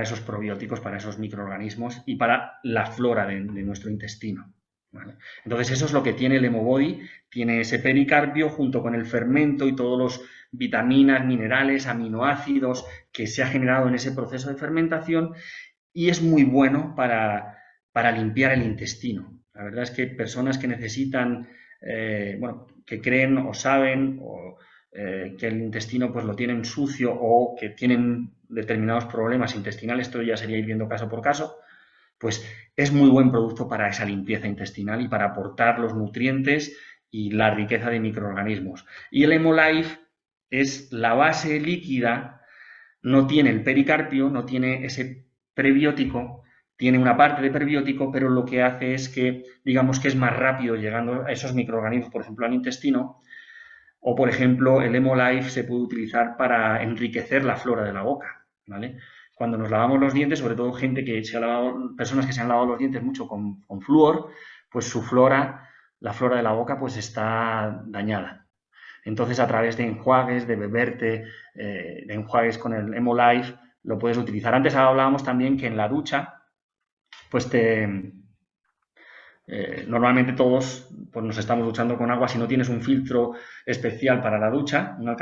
esos probióticos, para esos microorganismos y para la flora de nuestro intestino, ¿vale? Entonces eso es lo que tiene el Hemobody, tiene ese pericarpio junto con el fermento y todos los vitaminas, minerales, aminoácidos que se ha generado en ese proceso de fermentación y es muy bueno para limpiar el intestino. La verdad es que personas que necesitan, bueno, que creen o saben que el intestino pues lo tienen sucio o que tienen determinados problemas intestinales, esto ya sería ir viendo caso por caso, pues es muy buen producto para esa limpieza intestinal y para aportar los nutrientes y la riqueza de microorganismos. Y el Hemolife es la base líquida, no tiene el pericarpio, no tiene ese prebiótico, tiene una parte de prebiótico, pero lo que hace es que, digamos que es más rápido llegando a esos microorganismos, por ejemplo, al intestino, o, por ejemplo, el Hemolife se puede utilizar para enriquecer la flora de la boca, ¿vale? Cuando nos lavamos los dientes, sobre todo personas que se han lavado los dientes mucho con flúor, pues su flora, la flora de la boca, pues está dañada. Entonces, a través de enjuagues, de beberte, de enjuagues con el Hemolife, lo puedes utilizar. Antes hablábamos también que en la ducha, pues normalmente todos pues nos estamos duchando con agua. Si no tienes un filtro especial para la ducha, una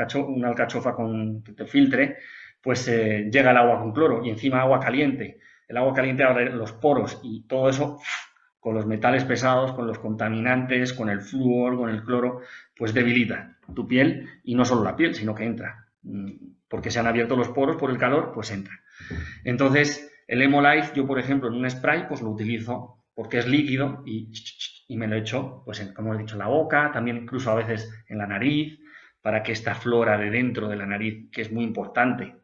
alcachofa que te filtre, pues llega el agua con cloro y encima agua caliente. El agua caliente abre los poros y todo eso con los metales pesados, con los contaminantes, con el flúor, con el cloro, pues debilita tu piel y no solo la piel, sino que entra. Porque se han abierto los poros por el calor, pues entra. Entonces, el Hemolife, yo por ejemplo en un spray, pues lo utilizo porque es líquido y me lo echo, pues como he dicho, en la boca, también incluso a veces en la nariz, para que esta flora de dentro de la nariz, que es muy importante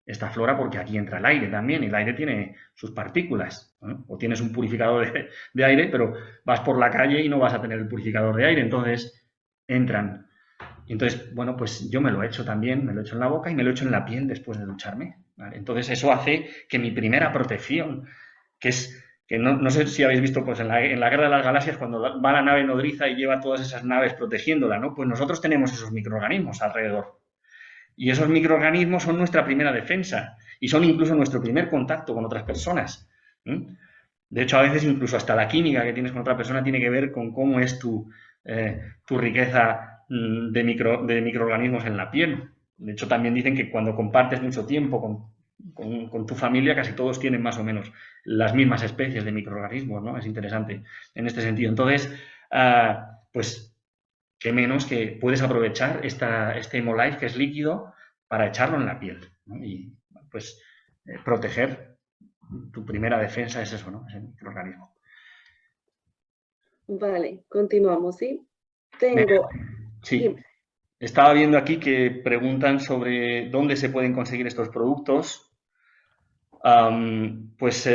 esta flora porque aquí entra el aire también y el aire tiene sus partículas, ¿no? O tienes un purificador de aire, pero vas por la calle y no vas a tener el purificador de aire, entonces entran. Y entonces, bueno, pues yo me lo he hecho también, me lo he hecho en la boca y me lo he hecho en la piel después de ducharme, ¿vale? Entonces eso hace que mi primera protección, que es que no sé si habéis visto pues en la Guerra de las Galaxias cuando va la nave nodriza y lleva todas esas naves protegiéndola, ¿no? Pues nosotros tenemos esos microorganismos alrededor. Y esos microorganismos son nuestra primera defensa y son incluso nuestro primer contacto con otras personas. De hecho, a veces incluso hasta la química que tienes con otra persona tiene que ver con cómo es tu riqueza de microorganismos en la piel. De hecho, también dicen que cuando compartes mucho tiempo con tu familia, casi todos tienen más o menos las mismas especies de microorganismos, ¿no? Es interesante en este sentido. Entonces, pues qué menos que puedes aprovechar este Hemolife, que es líquido, para echarlo en la piel, ¿no? Y pues proteger. Tu primera defensa es eso, ¿no? Es el microorganismo. Vale, continuamos, ¿sí? Tengo, Sí, dime. estaba viendo aquí que preguntan sobre dónde se pueden conseguir estos productos. Pues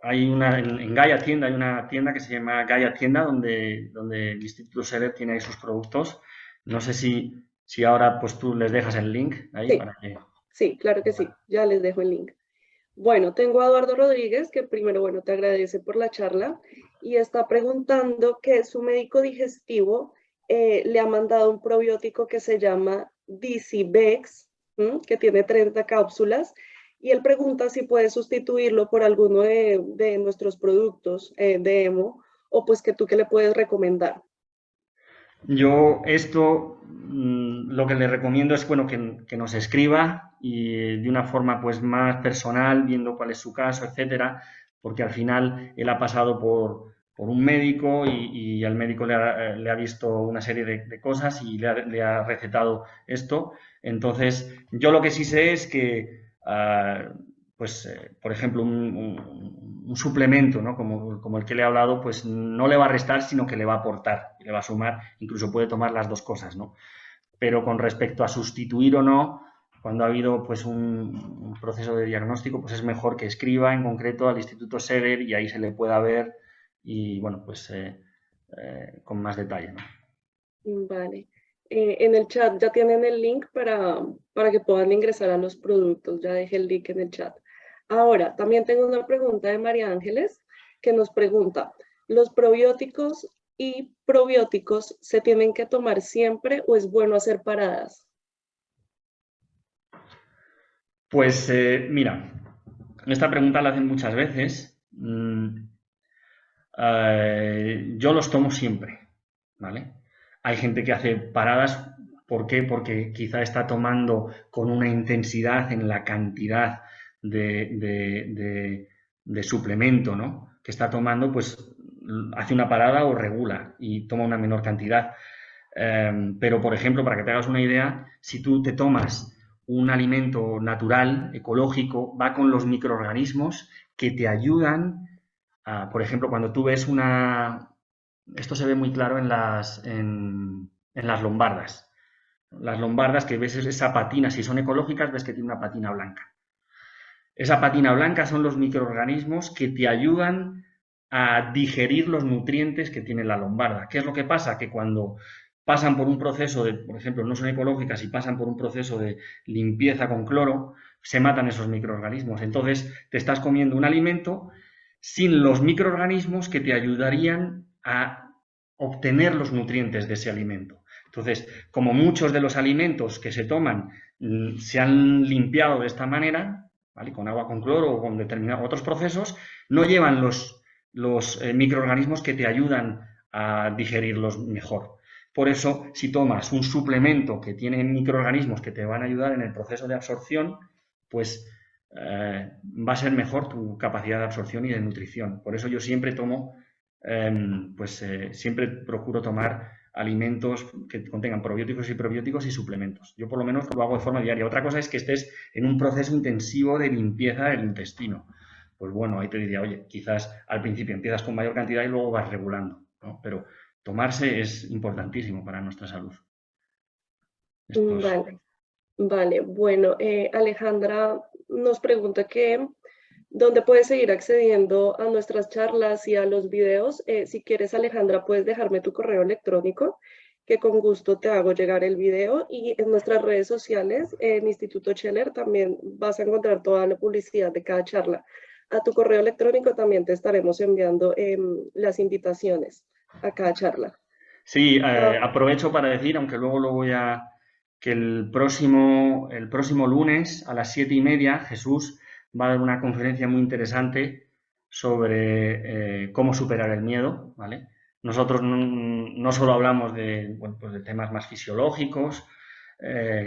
hay en Gaia Tienda, hay una tienda que se llama Gaia Tienda donde el Instituto Seller tiene ahí sus productos. No sé si ahora pues tú les dejas el link ahí Sí, para que... sí, claro que sí. Ya les dejo el link. Bueno, tengo a Eduardo Rodríguez, que primero, bueno, te agradece por la charla y está preguntando que su médico digestivo le ha mandado un probiótico que se llama DCBEX, que tiene 30 cápsulas, y él pregunta si puede sustituirlo por alguno de nuestros productos de Emo, o pues que tú qué le puedes recomendar. Yo esto lo que le recomiendo es bueno que nos escriba y de una forma pues más personal, viendo cuál es su caso, etcétera, porque al final él ha pasado por un médico y al médico le ha visto una serie de cosas y le ha recetado esto. Entonces, yo lo que sí sé es que pues, por ejemplo, un suplemento, ¿no? Como el que le he hablado, pues no le va a restar, sino que le va a aportar, le va a sumar, incluso puede tomar las dos cosas, ¿no? Pero con respecto a sustituir o no, cuando ha habido pues un proceso de diagnóstico, pues es mejor que escriba en concreto al Instituto Serer y ahí se le pueda ver y, bueno, pues con más detalle, ¿no? Vale. En el chat ya tienen el link para que puedan ingresar a los productos. Ya dejé el link en el chat. Ahora, también tengo una pregunta de María Ángeles que nos pregunta, ¿los probióticos y probióticos se tienen que tomar siempre o es bueno hacer paradas? Pues mira, esta pregunta la hacen muchas veces. Yo los tomo siempre, ¿vale? Hay gente que hace paradas, ¿por qué? Porque quizá está tomando con una intensidad en la cantidad de suplemento, ¿no? Que está tomando, pues hace una parada o regula y toma una menor cantidad. Pero, por ejemplo, para que te hagas una idea, si tú te tomas un alimento natural, ecológico, va con los microorganismos que te ayudan por ejemplo, cuando tú ves una... Esto se ve muy claro en las lombardas. Las lombardas que ves esa patina, si son ecológicas, ves que tiene una patina blanca. Esa patina blanca son los microorganismos que te ayudan a digerir los nutrientes que tiene la lombarda. ¿Qué es lo que pasa? Que cuando pasan por un proceso de, por ejemplo, no son ecológicas y pasan por un proceso de limpieza con cloro, se matan esos microorganismos. Entonces, te estás comiendo un alimento sin los microorganismos que te ayudarían a obtener los nutrientes de ese alimento. Entonces, como muchos de los alimentos que se toman se han limpiado de esta manera, ¿vale? Con agua con cloro o con determinados otros procesos, no llevan los microorganismos que te ayudan a digerirlos mejor. Por eso, si tomas un suplemento que tiene microorganismos que te van a ayudar en el proceso de absorción, pues va a ser mejor tu capacidad de absorción y de nutrición. Por eso yo siempre tomo, siempre procuro tomar alimentos que contengan probióticos y probióticos y suplementos. Yo por lo menos lo hago de forma diaria. Otra cosa es que estés en un proceso intensivo de limpieza del intestino. Pues bueno, ahí te diría, oye, quizás al principio empiezas con mayor cantidad y luego vas regulando, ¿no? Pero tomarse es importantísimo para nuestra salud. Vale. Vale, bueno, Alejandra nos pregunta que dónde puedes seguir accediendo a nuestras charlas y a los videos. Si quieres, Alejandra, puedes dejarme tu correo electrónico, que con gusto te hago llegar el video. Y en nuestras redes sociales, en Instituto Scheller, también vas a encontrar toda la publicidad de cada charla. A tu correo electrónico también te estaremos enviando las invitaciones a cada charla. Sí, Ah, aprovecho para decir, aunque luego lo voy a, que el próximo lunes a las 7:30 Jesús va a dar una conferencia muy interesante sobre cómo superar el miedo, ¿vale? Nosotros no solo hablamos de, bueno, pues de temas más fisiológicos,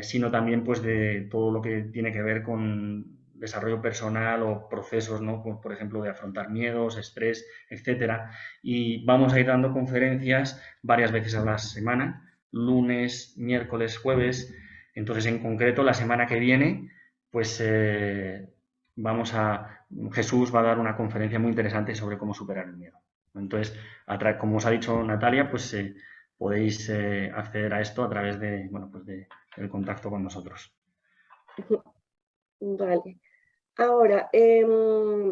sino también pues de todo lo que tiene que ver con desarrollo personal o procesos, ¿no? Por ejemplo, de afrontar miedos, estrés, etcétera. Y vamos a ir dando conferencias varias veces a la semana, lunes, miércoles, jueves. Entonces, en concreto, la semana que viene, pues Jesús va a dar una conferencia muy interesante sobre cómo superar el miedo. Entonces, como os ha dicho Natalia, pues podéis acceder a esto a través de, bueno, pues del contacto con nosotros. vale. Ahora,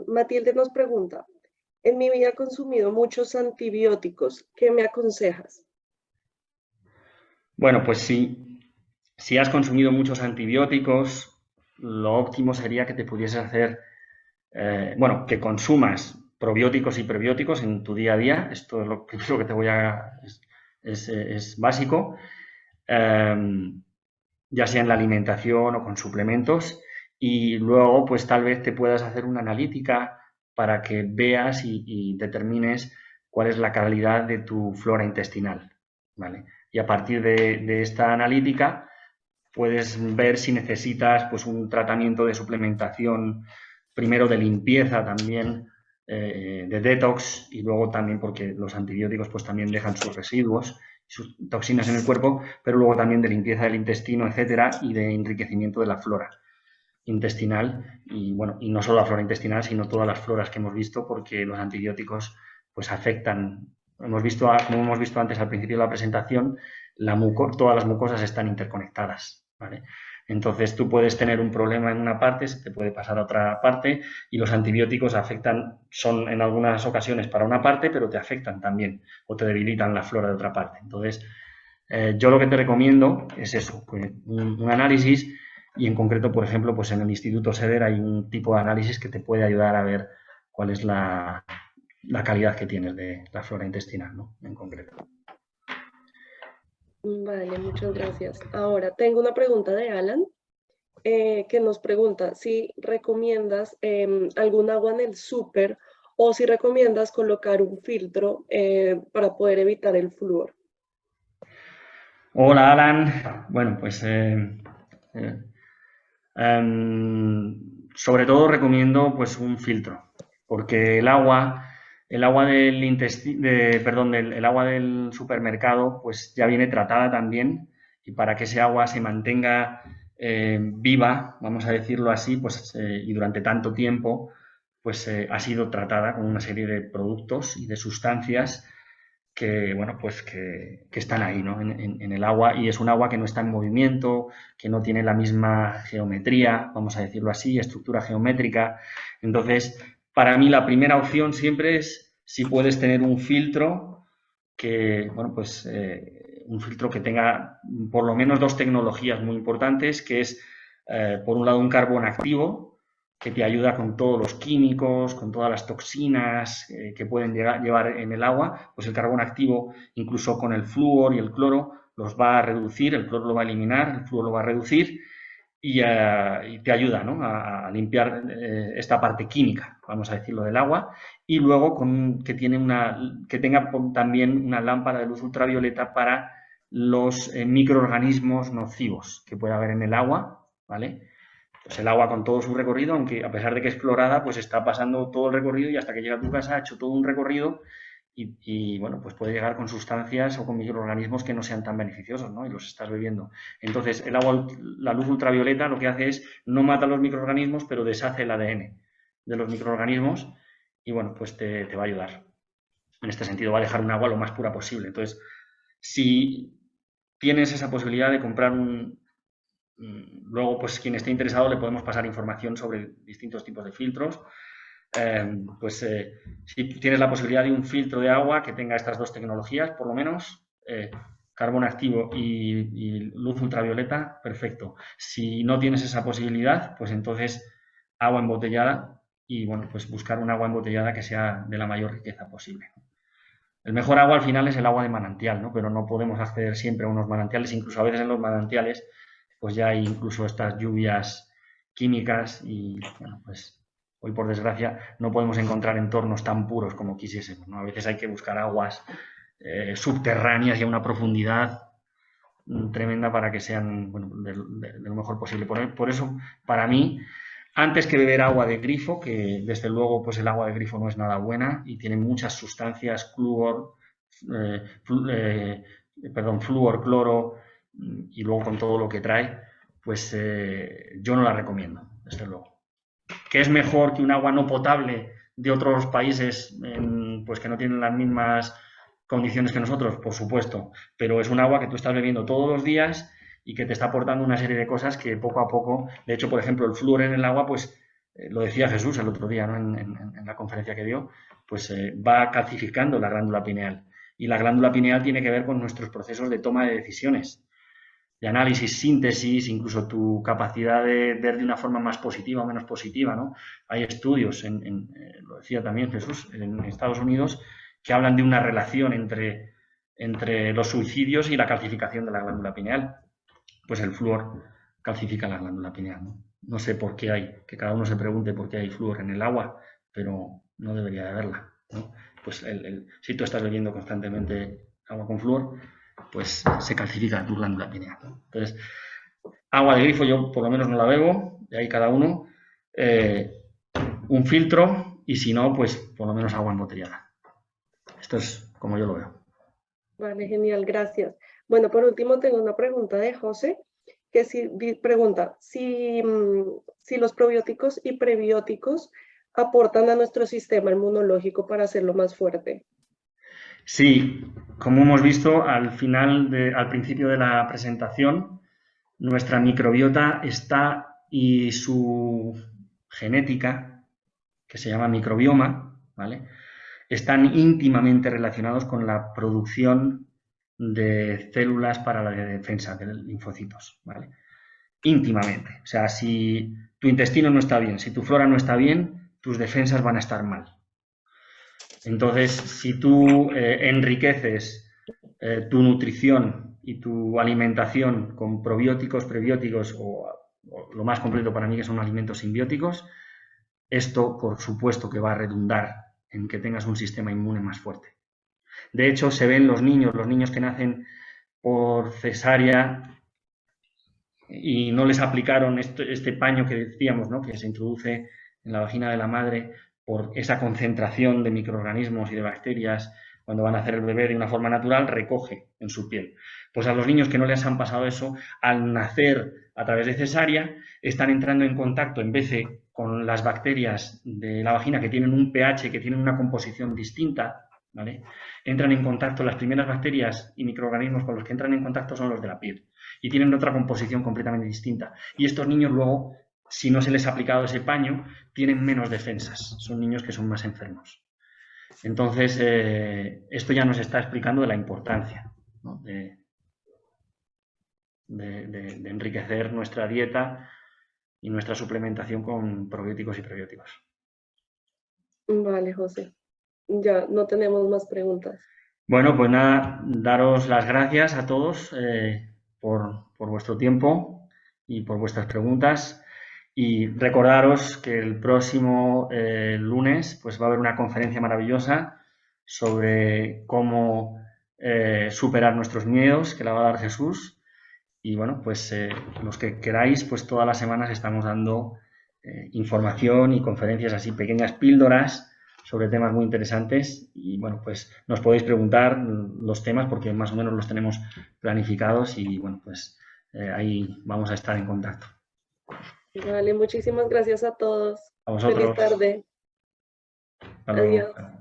Matilde nos pregunta, en mi vida he consumido muchos antibióticos, ¿qué me aconsejas? Bueno, pues si has consumido muchos antibióticos, lo óptimo sería que te pudieses hacer, bueno, que consumas probióticos y prebióticos en tu día a día. Esto es lo primero que te voy a... es básico, ya sea en la alimentación o con suplementos. Y luego, pues tal vez te puedas hacer una analítica para que veas y determines cuál es la calidad de tu flora intestinal, ¿vale? Y a partir de esta analítica puedes ver si necesitas pues un tratamiento de suplementación, primero de limpieza también, de detox, y luego también porque los antibióticos pues también dejan sus residuos, sus toxinas en el cuerpo, pero luego también de limpieza del intestino, etcétera, y de enriquecimiento de la flora intestinal. Y bueno, y no solo la flora intestinal, sino todas las floras que hemos visto, porque los antibióticos pues afectan. Como hemos visto antes al principio de la presentación, todas las mucosas están interconectadas, ¿vale? Entonces tú puedes tener un problema en una parte, se te puede pasar a otra parte, y los antibióticos son en algunas ocasiones para una parte, pero te afectan también o te debilitan la flora de otra parte. Entonces, yo lo que te recomiendo es eso, pues, un análisis, y en concreto, por ejemplo, pues en el Instituto SEDER hay un tipo de análisis que te puede ayudar a ver cuál es la calidad que tienes de la flora intestinal, ¿no? En concreto. Vale, muchas gracias. Ahora, tengo una pregunta de Alan, que nos pregunta si recomiendas algún agua en el súper o si recomiendas colocar un filtro para poder evitar el flúor. Hola, Alan. Bueno, pues sobre todo recomiendo pues un filtro, porque el agua el agua del supermercado pues ya viene tratada también, y para que ese agua se mantenga viva, vamos a decirlo así, pues y durante tanto tiempo, pues ha sido tratada con una serie de productos y de sustancias que, bueno, pues que están ahí, ¿no? En el agua, y es un agua que no está en movimiento, que no tiene la misma geometría, vamos a decirlo así, estructura geométrica. Entonces, para mí la primera opción siempre es si puedes tener un filtro que, bueno, pues un filtro que tenga por lo menos dos tecnologías muy importantes, que es, por un lado, un carbón activo, que te ayuda con todos los químicos, con todas las toxinas que pueden llevar en el agua. Pues el carbón activo, incluso con el flúor y el cloro, los va a reducir, el cloro lo va a eliminar, el flúor lo va a reducir, y te ayuda, ¿no?, a limpiar esta parte química, vamos a decirlo, del agua. Y luego que tenga también una lámpara de luz ultravioleta para los microorganismos nocivos que puede haber en el agua, ¿vale? Pues el agua con todo su recorrido, aunque a pesar de que es clorada, pues está pasando todo el recorrido, y hasta que llega a tu casa ha hecho todo un recorrido, bueno, pues puede llegar con sustancias o con microorganismos que no sean tan beneficiosos, ¿no? Y los estás bebiendo. Entonces, el agua, la luz ultravioleta lo que hace es no mata los microorganismos, pero deshace el ADN de los microorganismos, y bueno, pues te va a ayudar. En este sentido, va a dejar un agua lo más pura posible. Entonces, si tienes esa posibilidad de comprar Luego, pues quien esté interesado le podemos pasar información sobre distintos tipos de filtros. Si tienes la posibilidad de un filtro de agua que tenga estas dos tecnologías, por lo menos, carbón activo y luz ultravioleta, perfecto. Si no tienes esa posibilidad, pues entonces agua embotellada y, bueno, pues buscar un agua embotellada que sea de la mayor riqueza posible. El mejor agua al final es el agua de manantial, ¿no? Pero no podemos acceder siempre a unos manantiales, incluso a veces en los manantiales pues ya hay incluso estas lluvias químicas y, bueno, pues hoy por desgracia no podemos encontrar entornos tan puros como quisiésemos, ¿no? A veces hay que buscar aguas subterráneas y a una profundidad tremenda para que sean, bueno, de lo mejor posible. Por eso, para mí, antes que beber agua de grifo, que desde luego pues el agua de grifo no es nada buena y tiene muchas sustancias, flúor, cloro, y luego con todo lo que trae, pues yo no la recomiendo, desde luego. ¿Que es mejor que un agua no potable de otros países pues que no tienen las mismas condiciones que nosotros? Por supuesto, pero es un agua que tú estás bebiendo todos los días y que te está aportando una serie de cosas que poco a poco, de hecho, por ejemplo, el flúor en el agua, pues lo decía Jesús el otro día, ¿no? en la conferencia que dio, pues va calcificando la glándula pineal. Y la glándula pineal tiene que ver con nuestros procesos de toma de decisiones, de análisis, síntesis, incluso tu capacidad de ver de una forma más positiva o menos positiva, ¿no? Hay estudios, lo decía también Jesús, en Estados Unidos, que hablan de una relación entre los suicidios y la calcificación de la glándula pineal. Pues el flúor calcifica la glándula pineal, ¿no? No sé por qué hay, que cada uno se pregunte por qué hay flúor en el agua, pero no debería de haberla, ¿no? Pues si tú estás bebiendo constantemente agua con flúor, pues se calcifica tu glándula pineal, ¿no? Entonces, agua de grifo yo por lo menos no la bebo, de ahí cada uno, un filtro y si no, pues por lo menos agua embotellada. Esto es como yo lo veo. Vale, genial, gracias. Bueno, por último tengo una pregunta de José, que pregunta si los probióticos y prebióticos aportan a nuestro sistema inmunológico para hacerlo más fuerte. Sí, como hemos visto al principio de la presentación, nuestra microbiota está y su genética, que se llama microbioma, ¿vale?, están íntimamente relacionados con la producción de células para la defensa de linfocitos, ¿vale? Íntimamente. O sea, si tu intestino no está bien, si tu flora no está bien, tus defensas van a estar mal. Entonces, si tú enriqueces tu nutrición y tu alimentación con probióticos, prebióticos o lo más completo para mí que son alimentos simbióticos, esto por supuesto que va a redundar en que tengas un sistema inmune más fuerte. De hecho, se ven los niños que nacen por cesárea y no les aplicaron este paño que decíamos, ¿no?, que se introduce en la vagina de la madre por esa concentración de microorganismos y de bacterias. Cuando van a hacer el bebé de una forma natural, recoge en su piel. Pues a los niños que no les han pasado eso, al nacer a través de cesárea, están entrando en contacto, en vez de con las bacterias de la vagina que tienen un pH, que tienen una composición distinta, ¿vale?, entran en contacto, las primeras bacterias y microorganismos con los que entran en contacto son los de la piel y tienen otra composición completamente distinta. Y estos niños luego, si no se les ha aplicado ese paño, tienen menos defensas, son niños que son más enfermos. Entonces, esto ya nos está explicando de la importancia, ¿no?, de enriquecer nuestra dieta y nuestra suplementación con probióticos y prebióticos. Vale, José. Ya no tenemos más preguntas. Bueno, pues nada, daros las gracias a todos por vuestro tiempo y por vuestras preguntas. Y recordaros que el próximo lunes pues va a haber una conferencia maravillosa sobre cómo superar nuestros miedos, que la va a dar Jesús. Y bueno, pues los que queráis, pues todas las semanas estamos dando información y conferencias así, pequeñas píldoras sobre temas muy interesantes. Y bueno, pues nos podéis preguntar los temas porque más o menos los tenemos planificados y bueno, pues ahí vamos a estar en contacto. Vale, muchísimas gracias a todos. A vosotros. Feliz tarde. Hasta luego. Adiós.